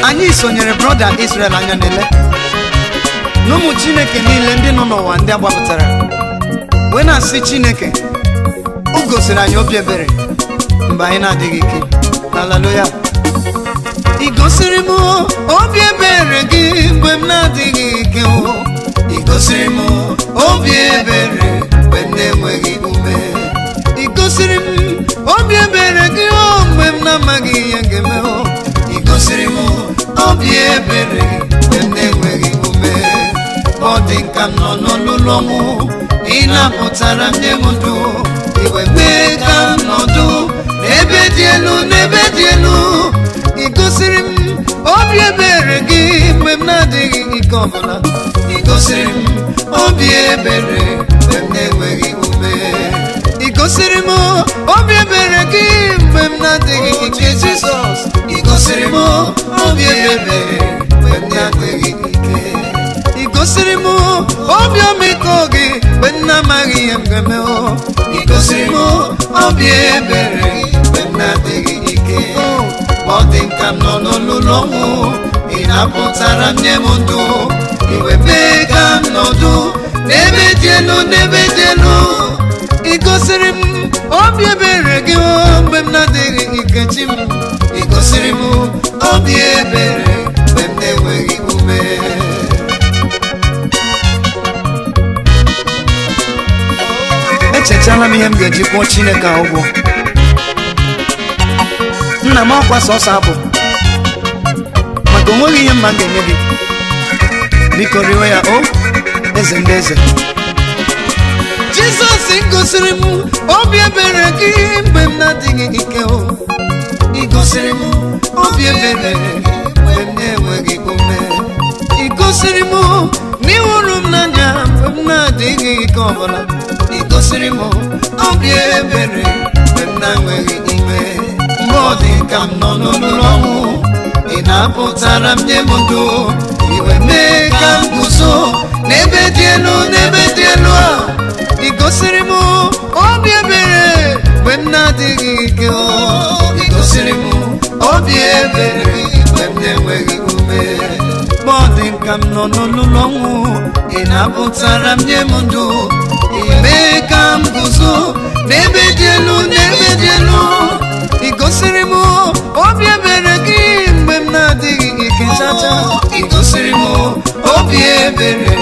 anyị sonyere brother Israel anya nele n'ụmụ Chineke niile ndị nọ n'ụwa ndị agbapụtara wee na-asị Chineke o gosiri anyị obi ebere mgbe anyị na-adịghị ike. Hallelujah. I gosiri m obi ebere gị mgbe m na-adịghị ike. I gosiri m obi ebere mgbe m na-enweghị ume. I gosiri m obi ebere gị mgbe m na-amaghị ihe ga-eme. I gosiri m obi ebere mgbe m na-enweghị ume. Ọ dị ka m nọ n'olulu ọnwụ, ị napụtara m nye m ndụ. Iwe mee ka m nọdụ n'ebe dị elu, n'ebe dị elu. I gosiri m obi ebere gị mgbe m na-adịghị ike ọbụla. I gosiri m obi ebere mgbe m na-enweghị ume. I gosiri m obi ebere gị mgbe m na-adịghị ike. Jizọs, I gosiri m obi ebere mgbe m na-adịghị ike. I gosiri m obi ọmịiko gị mgbe m na-amaghị ihe m ga-eme. I gosiri m obi ebere mgbe m na-adịghị ike. Ọ dị ka m nọ n'olulu ọnwụ, ị napụtara m nye m ndụ. Iwe mee ka m nọdụ n'ebe dị elu, n'ebe dị elu. I gosiri m obi ebere gị mgbe m na-adịghị ike. Chi m, I gosiri m obi ebere mgbe m na-enweghị ume. Echetala m ihe m ga-eji kwụọ Chineke ụgwọ. Nna m ọkwa sọsọ abụ maka onweghị ihe mma ga-enye gị. Biko riwe ya, o eze ndị eze. Jizọs, I gosiri m obi ebere gị mgbe m na-adịghị ike. I gosiri m obi ebere mgbe m na-enweghị ume. I gosiri m na ị hụrụ m n'anya mgbe m na-adịghị ike ọbụla. I gosiri m obi ebere mgbe m na-enweghị ume. Mgbe ọ dị ka m nọ n'olulu ọnwụ, ị napụtara m nye m ndụ. Iwe mee ka m guzo n'ebe dị elu, n'ebe dị elu. I gosiri m obi ebere mgbe m na-adịghị ike. I gosiri m obi ebere mgbe m na-enweghị ume. Mgbe ọ dị ka m nọ n'olulu ọnwụ, ị napụtara m nye m ndụ. Iwe mee ka m guzo n'ebe dị elu, n'ebe dị elu. I gosiri m obi ebere gị mgbe m na-adịghị ike. Chacha, I gosiri m obi ebere